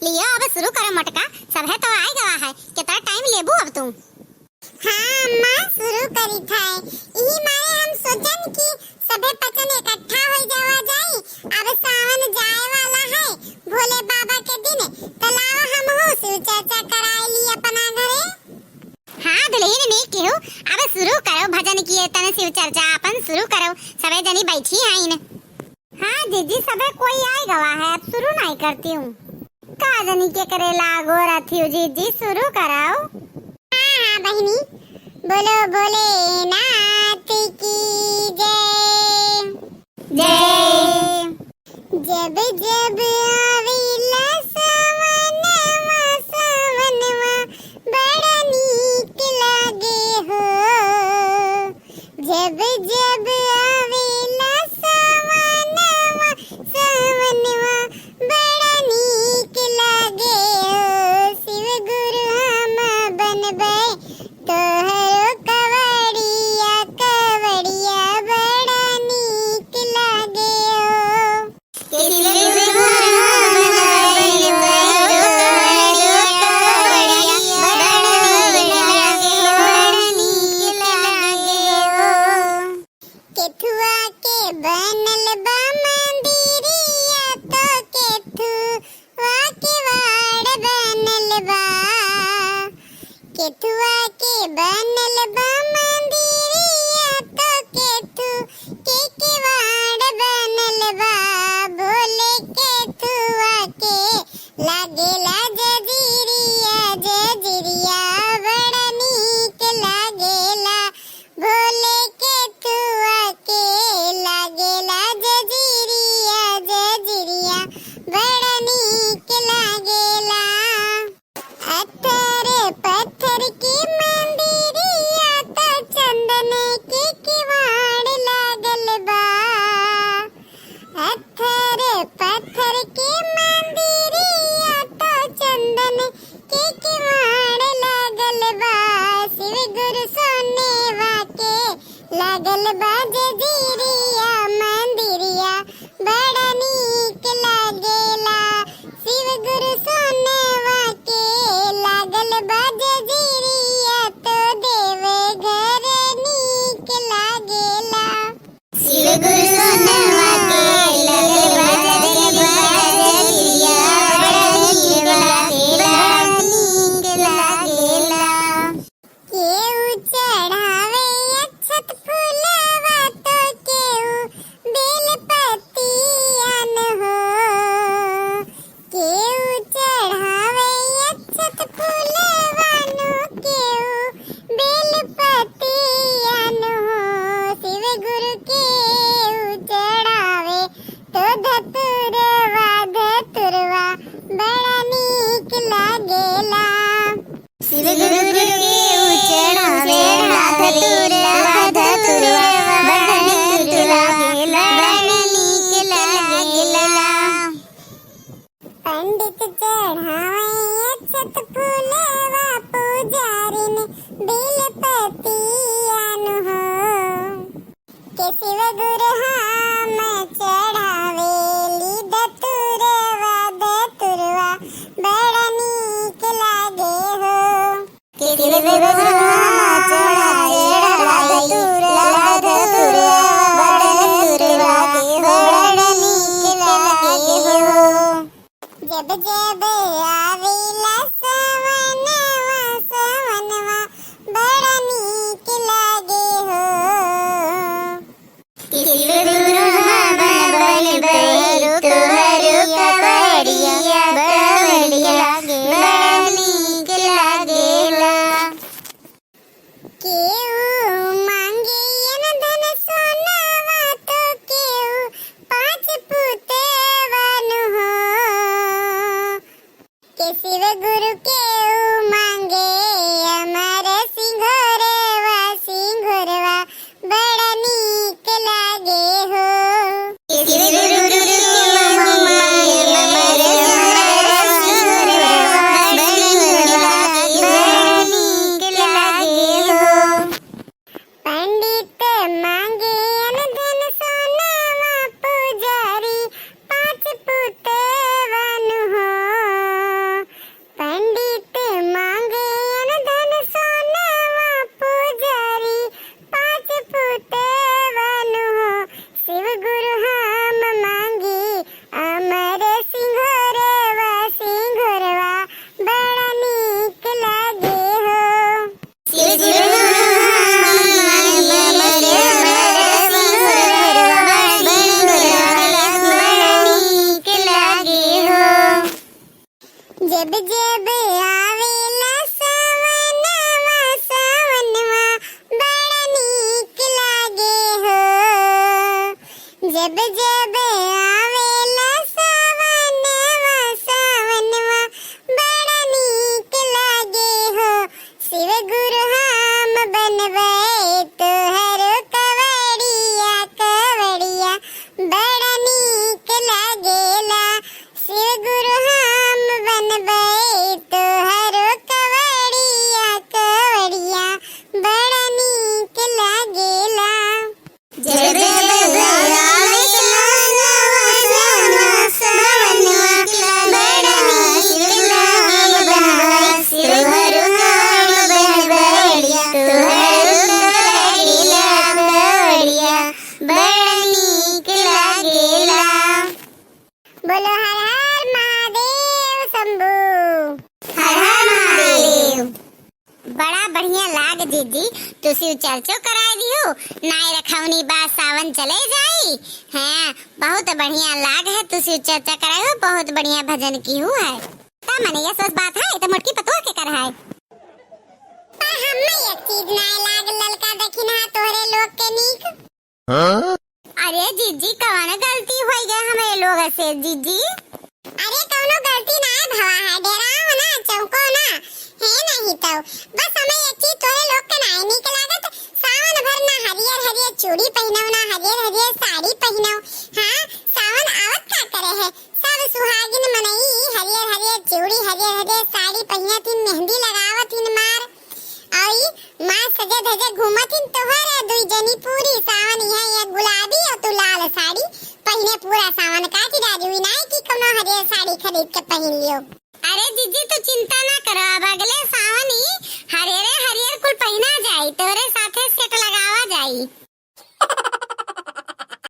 लियो अब शुरू करो मटका। सब है तो आए गवा है, कितना टाइम लेबू अब तुम? हाँ अम्मा शुरू करी थाए। यही मारे हम सोचन कि सबे पचन इकट्ठा हो जावा जाई। अब सावन जाए वाला है भोले बाबा के दिन, तलाव हम हो शिव चर्चा कराई ली अपना घरे। हाँ दुल्हन ने केहू अब शुरू करो भजन किए तने शिव चर्चा अपन शुरू करो। सबे जनी बैठी आइन। हाँ जीजी सबे कोई आए गवा है, अब शुरू नहीं करती हूँ। का जनी के करेला गोरा थी जीजी शुरू कराओ। हाँ बहनी, बोलो भोलेनाथ की जय। जय। जब जब आवेला सावनवा सावनवा बड़ा नीक लागे हो। जब जब आवेला सावनवा सावनवा बड़ा नीक लागे हो। शिव गुरु हम बनबै तोहरो कवड़िया कवड़िया बड़ा नीक लागे हो। केथुआ के बनल बा मंदिरिया तो केथुआ के वाड़ बनल बा। केथुआ के बनल बा मंदिरिया तो केथु के वाड़ बनल बा। भोले केथुआ के लागेला जजीरिया जजीरिया बड़ा नीक लागेला। भोले केथुआ के लागेला जजीरिया जजीरिया बड़ा नीक लागेला। अत्थर पत्थर की मंदिरिया तो चंदन के किवाड़ लागल बा। अत्थर पत्थर की मंदिरिया तो चंदन के किवाड़ लागल बा। शिव गुरु सोनेवा के लागल बा जजीरिया मंदिरिया बड़ा नीक लागेला। शिव गुरु सोनेवा के लागल बा जजीरिया तो देवे घर नीक लागेला। शिव गुरु सोनवा के लगल बा जजीरिया बड़ा नीक लागेला। केहू चढ़ावे अक्षत फूलवा तो केहू बेलपतियन हो। केहू चढ़ावे अक्षत फूलवा नु केहू बेलपतियन हो। शिव गुरु केहू चढ़ावे तो धतुरवा धतुरवा बड़ा नीक लागेला। शिव गुरु के चढ़ावे धतुरवा धतुरवा बड़ा नीक लागेला। पंडित चढ़ावे अक्षत फूलवा पुजारिन बेलपतियन हो। के शिव गुरु हम चढ़ावे ली धतुरवा धतुरवा बड़ा नीक लागे हो। के शिव गुरु चढ़ावे धतुरवा बड़ा नीक लागे हो। जब जब आवेला सावनवा सावनवा बड़ा नीक लागे हो। शिव गुरु बनबल तोहरो कवड़िया बड़ा नीक लागेला। केहू मांगे धन सोनावा तो केहू 5 पुतवन हो। के शिव गुरु केहू मांगे अमर सिंघोरवा सिंघोरवा बड़ा नीक लागे हो। शिव गुरु मांगे अमर सिंघोरवा बड़ा नीक लागे हो। पंडित मांगे धन सोनावा पुजारी 5 पुतवन हो। जब जब आवेला सावनवा सावनवा बड़ा नीक लागे हो। जब जब आवेला सावनवा सावनवा बड़ा नीक लागे हो। शिव गुरु हम बनवे तोहर कवड़िया कवड़िया बड़ा नीक लागेला। शिव गुरु हम बनवे तोहर कवड़िया कवड़िया बड़ा नीक लागेला। जब जब आवे सावनवा सावनवा बड़ा नीक लागे बनवे शिव गुरु हम बनवे तोहर कवड़िया कवड़िया बड़ा नीक लागेला। बोलो हर हर महादेव शंभू। हर हर महादेव। बड़ा बढ़िया लाग दीदी, तू शिव चर्चो कराए दियो, नाय रखवनी बात सावन चले जाई। हैं बहुत बढ़िया लाग है, तू शिव चर्चा कराए हो, बहुत बढ़िया भजन की हूँ है। ता मने ये सोच बात है, तो मोटकी पतवा के कर है। पर हम्मे एक चीज नाय लाग ललका दखिना तोहरे लोग के नीक। अरे जीजी कौन गलती होई गए हमें लोग से जीजी? अरे कौनो गलती नाय भवा है, डेराव ना चौको ना है नहीं तो बस हमें एक चीज तोरे लोग के नाय नीक लागत। सावन भर ना हरियर हरियर चूड़ी पहनौ ना हरियर हरियर साड़ी पहनौ। हां सावन आवत का करे है, सब सुहागिन मनई हरियर हरियर चूड़ी हरियर हरियर साड़ी पहिनतिन, मेहंदी लगावतिन मार आई मां सजे धजे घूमतिन। तोहरे दुई जनी पूरी सावन यह गुलाबी और तू लाल साड़ी पहने पूरा सावन काटी डाली हुई नाय कि कोनो हरियर साड़ी खरीद के पहन लियो। अरे जीजी तू चिंता ना करो, अब अगले सावन ही हरियर हरियर कुल पहना जाई, तोरे साथे सेट लगावा जाई।